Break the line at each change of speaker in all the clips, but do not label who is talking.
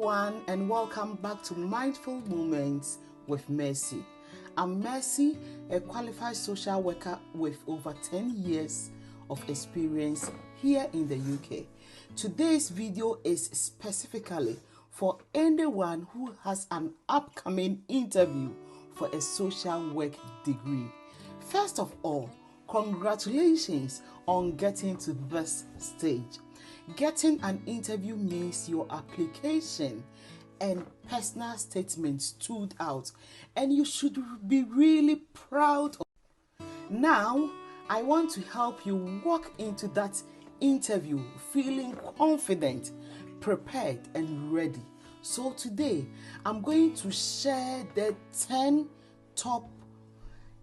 everyone, and welcome back to Mindful Moments with Mercy. I'm Mercy, a qualified social worker with over 10 years of experience here in the UK. Today's video is specifically for anyone who has an upcoming interview for a social work degree. First of all, congratulations on getting to this stage. Getting an interview means your application and personal statement stood out, and you should be really proud of it. Now, I want to help you walk into that interview feeling confident, prepared, and ready. So today, I'm going to share the 10 top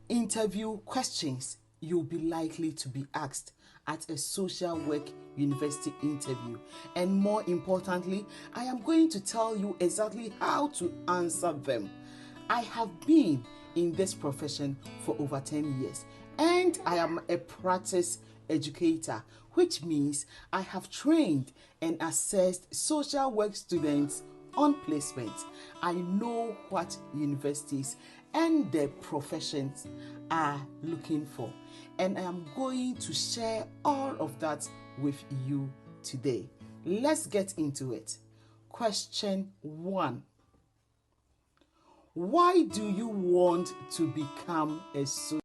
interview questions you'll be likely to be asked at a social work university interview. And more importantly, I am going to tell you exactly how to answer them. I have been in this profession for over 10 years and I am a practice educator, which means I have trained and assessed social work students on placement. I know what universities and their professions are looking for, and I am going to share all of that with you today. Let's get into it. Question 1. Why do you want to become a social?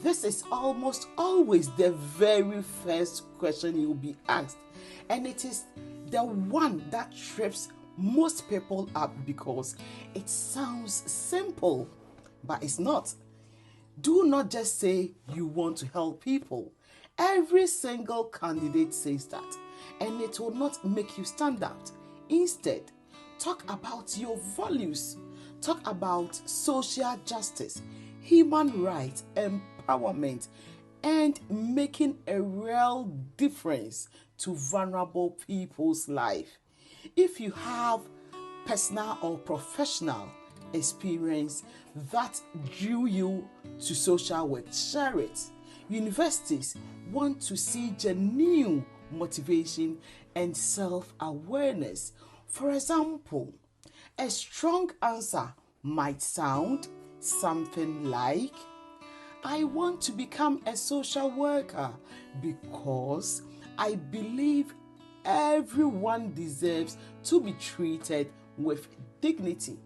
This is almost always the very first question you'll be asked, and it is the one that trips most people up because it sounds simple, but it's not. Do not just say you want to help people. Every single candidate says that, and it will not make you stand out. Instead, talk about your values. Talk about social justice, human rights, empowerment, and making a real difference to vulnerable people's life. If you have personal or professional experience that drew you to social work, share it. Universities want to see genuine motivation and self-awareness. For example, a strong answer might sound something like, I want to become a social worker because I believe everyone deserves to be treated with dignity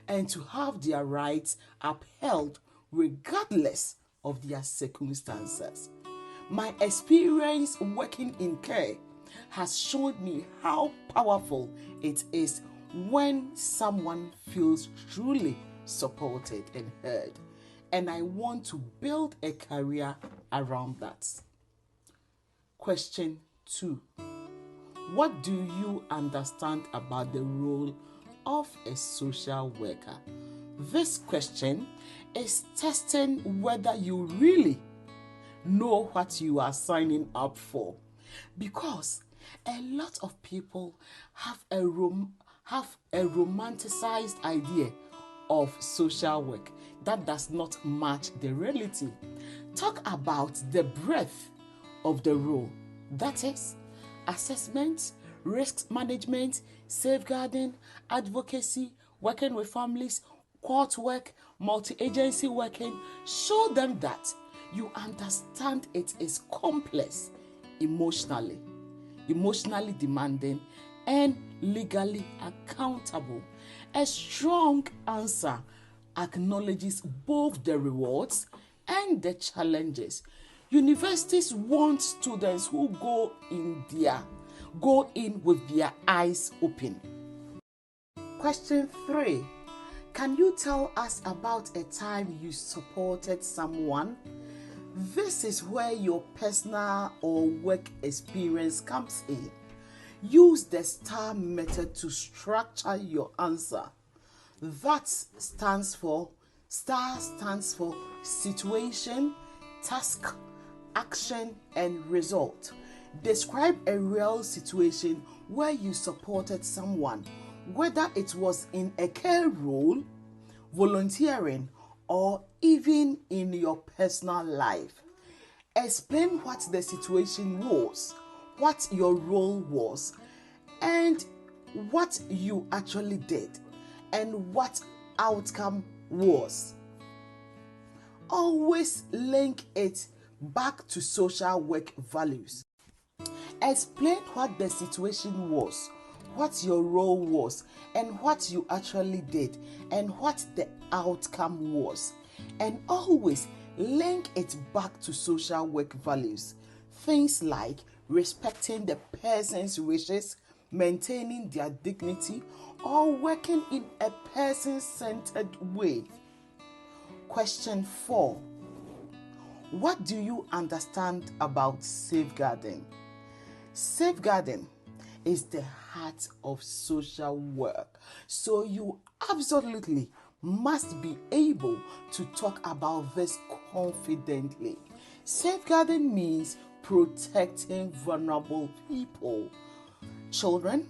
and to have their rights upheld regardless of their circumstances. My experience working in care has shown me how powerful it is when someone feels truly supported and heard, and I want to build a career around that. Question 2. What do you understand about the role of a social worker? This question is testing whether you really know what you are signing up for, because a lot of people have a romanticized idea of social work that does not match the reality. Talk about the breadth of the role, that is, assessment, risk management, safeguarding, advocacy, working with families, court work, multi-agency working. Show them that you understand it is complex, emotionally demanding, and legally accountable. A strong answer acknowledges both the rewards and the challenges. Universities want students who go in with their eyes open. Question 3. Can you tell us about a time you supported someone? This is where your personal or work experience comes in. Use the STAR method to structure your answer. STAR stands for situation, task, action, and result. Describe a real situation where you supported someone, whether it was in a care role, volunteering, or even in your personal life. Explain what the situation was, what your role was, and what you actually did and what outcome was. Always link it back to social work values. Explain what the situation was, what your role was, and what you actually did, and what the outcome was. And always link it back to social work values. Things like respecting the person's wishes, maintaining their dignity, or working in a person-centered way. Question 4. What do you understand about safeguarding? Safeguarding is the heart of social work. So you absolutely must be able to talk about this confidently. Safeguarding means protecting vulnerable people, children,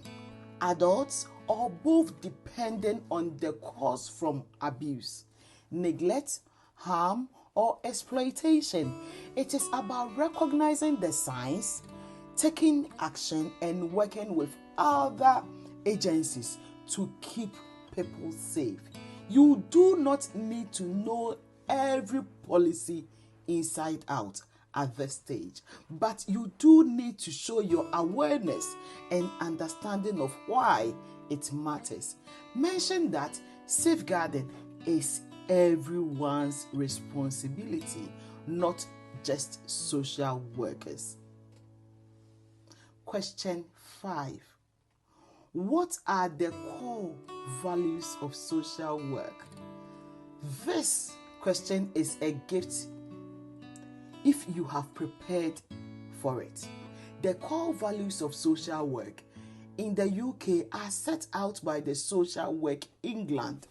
adults, or both, depending on the cause from abuse, neglect, harm, or exploitation. It is about recognizing the signs, taking action, and working with other agencies to keep people safe. You do not need to know every policy inside out at this stage, but you do need to show your awareness and understanding of why it matters. Mention that safeguarding is everyone's responsibility, not just social workers. Question 5. What are the core values of social work? This question is a gift if you have prepared for it. The core values of social work in the UK are set out by the Social Work England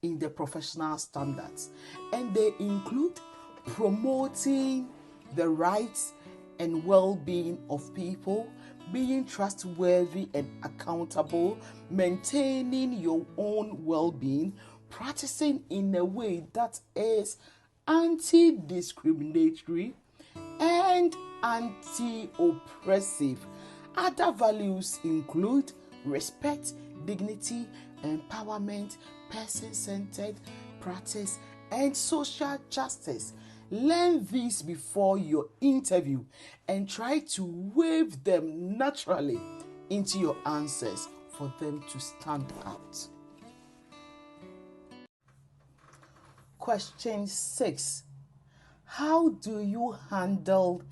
in the professional standards, and they include promoting the rights and well-being of people, being trustworthy and accountable, maintaining your own well-being, practicing in a way that is anti-discriminatory and anti-oppressive. Other values include respect, dignity, empowerment, person-centered practice, and social justice. Learn these before your interview and try to weave them naturally into your answers for them to stand out. Question 6. How do you handle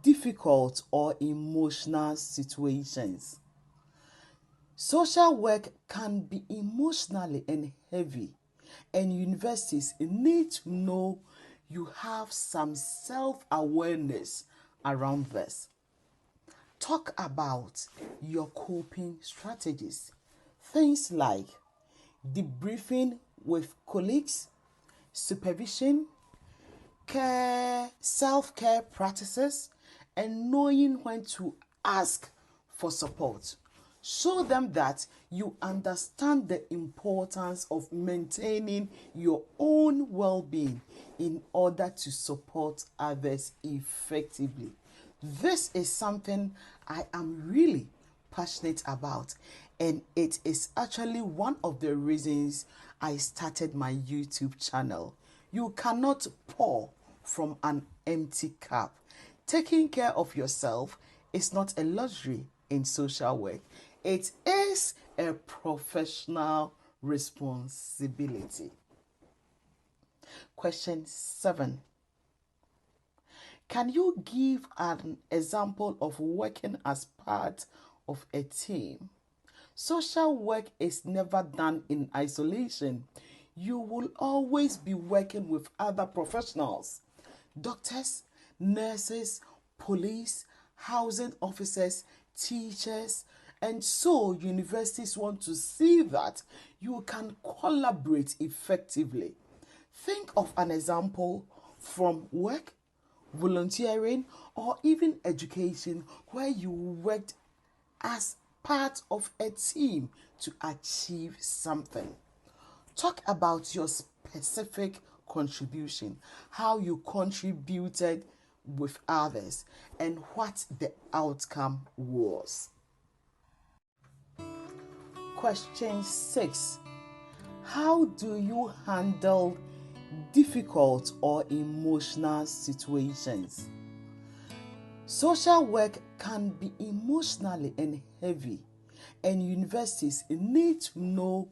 difficult or emotional situations? Social work can be emotionally and heavy, and universities need to know you have some self-awareness around this. Talk about your coping strategies. Things like debriefing with colleagues, supervision, care, self-care practices, and knowing when to ask for support. Show them that you understand the importance of maintaining your own well-being in order to support others effectively. This is something I am really passionate about, and it is actually one of the reasons I started my YouTube channel. You cannot pour from an empty cup. Taking care of yourself is not a luxury in social work. It is a professional responsibility. Question 7. Can you give an example of working as part of a team? Social work is never done in isolation. You will always be working with other professionals, doctors, nurses, police, housing officers, teachers, and so universities want to see that you can collaborate effectively. Think of an example from work, volunteering, or even education where you worked as part of a team to achieve something. Talk about your specific contribution, how you contributed with others, and what the outcome was. Question 6. How do you handle difficult or emotional situations? Social work can be emotionally and heavy, and universities need to know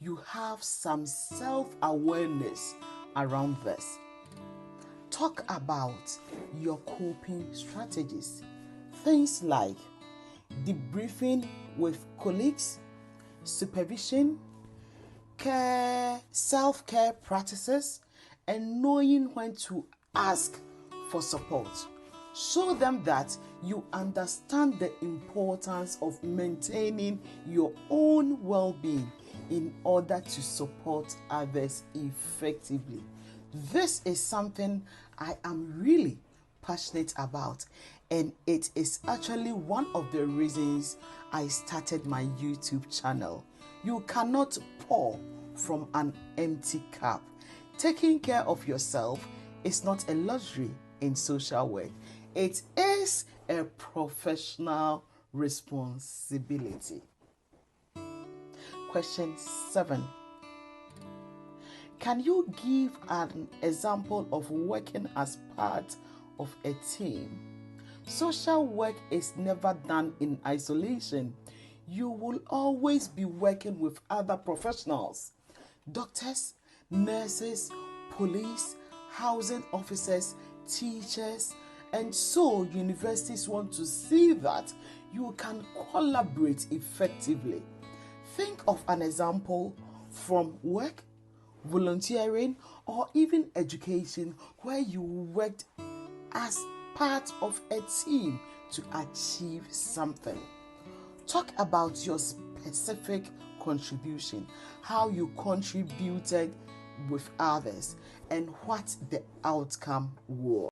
you have some self-awareness around this. Talk about your coping strategies. Things like debriefing with colleagues, supervision, care, self-care practices, and knowing when to ask for support. Show them that you understand the importance of maintaining your own well-being in order to support others effectively. This is something I am really passionate about, and it is actually one of the reasons I started my YouTube channel. You cannot pour from an empty cup. Taking care of yourself is not a luxury in social work. It is a professional responsibility. Question 7. Can you give an example of working as part of a team? Social work is never done in isolation. You will always be working with other professionals: doctors, nurses, police, housing officers, teachers, and so universities want to see that you can collaborate effectively. Think of an example from work, volunteering, or even education where you worked as part of a team to achieve something. Talk about your specific contribution, how you contributed with others, and what the outcome was.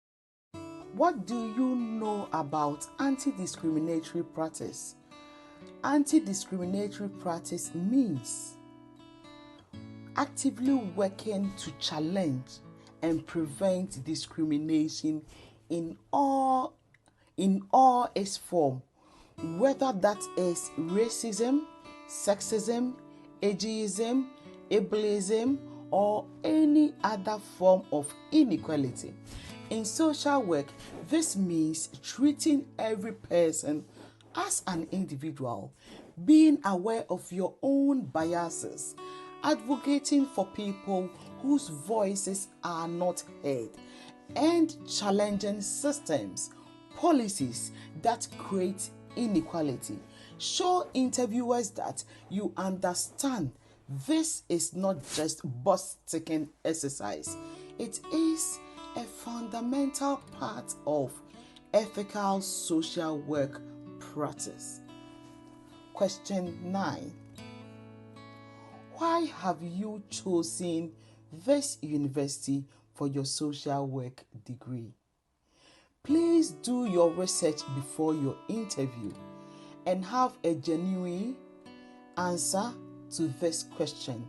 What do you know about anti-discriminatory practice? Anti-discriminatory practice means actively working to challenge and prevent discrimination in all its form, whether that is racism, sexism, ageism, ableism, or any other form of inequality. In social work, this means treating every person as an individual, being aware of your own biases, advocating for people whose voices are not heard, and challenging systems, policies that create inequality. Show interviewers that you understand this is not just box-ticking exercise. It is a fundamental part of ethical social work practice. Question 9. Why have you chosen this university for your social work degree? Please do your research before your interview and have a genuine answer to this question.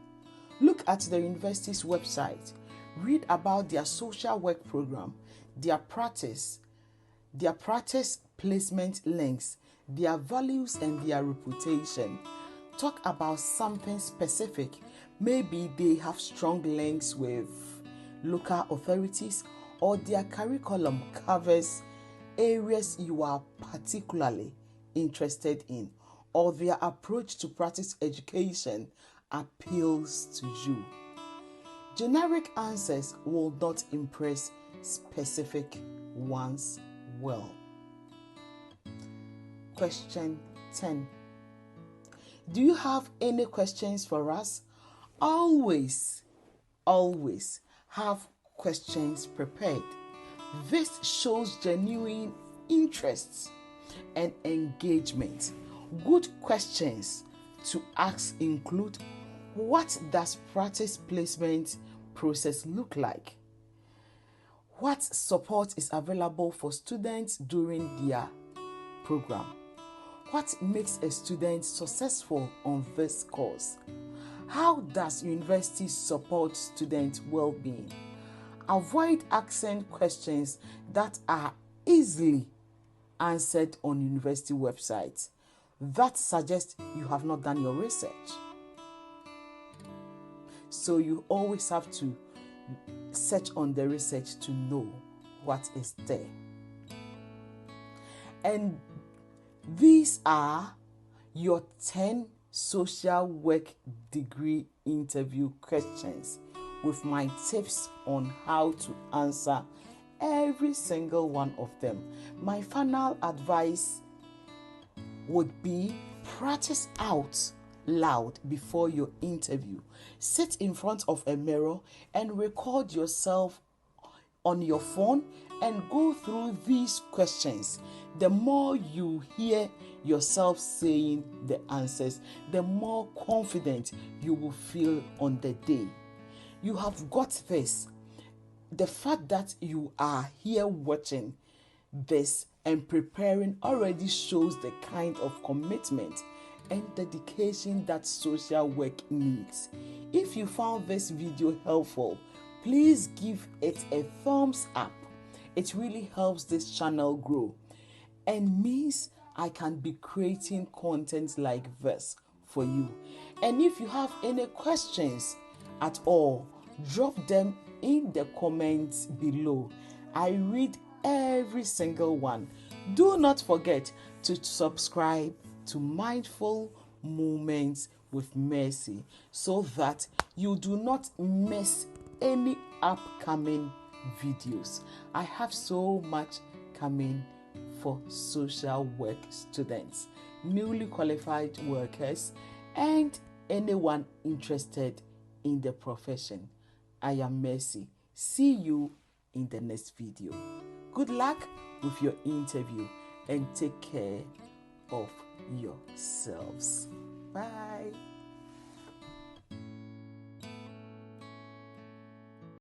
Look at the university's website. Read about their social work program, their practice placement links, their values, and their reputation. Talk about something specific. Maybe they have strong links with local authorities, or their curriculum covers areas you are particularly interested in, or their approach to practice education appeals to you. Generic answers will not impress specific ones well. Question 10. Do you have any questions for us? Always have questions prepared. This shows genuine interest and engagement. Good questions to ask include: what does practice placement process look like? What support is available for students during their program? What makes a student successful on this course? How does university support student well-being? Avoid asking questions that are easily answered on university websites. that suggests you have not done your research. So you always have to search on the research to know what is there. And these are your 10 social work degree interview questions with my tips on how to answer every single one of them. My final advice would be practice out loud before your interview. Sit in front of a mirror and record yourself on your phone and go through these questions. The more you hear yourself saying the answers, the more confident you will feel on the day. You have got this. The fact that you are here watching this and preparing already shows the kind of commitment and dedication that social work needs. If you found this video helpful, please give it a thumbs up. It really helps this channel grow and means I can be creating content like this for you. And if you have any questions at all, drop them in the comments below. I read every single one. Do not forget to subscribe to Mindful Moments with Mercy so that you do not miss any upcoming videos. I have so much coming for social work students, newly qualified workers, and anyone interested in the profession. I am Mercy. See you in the next video. Good luck with your interview and take care of yourselves. Bye.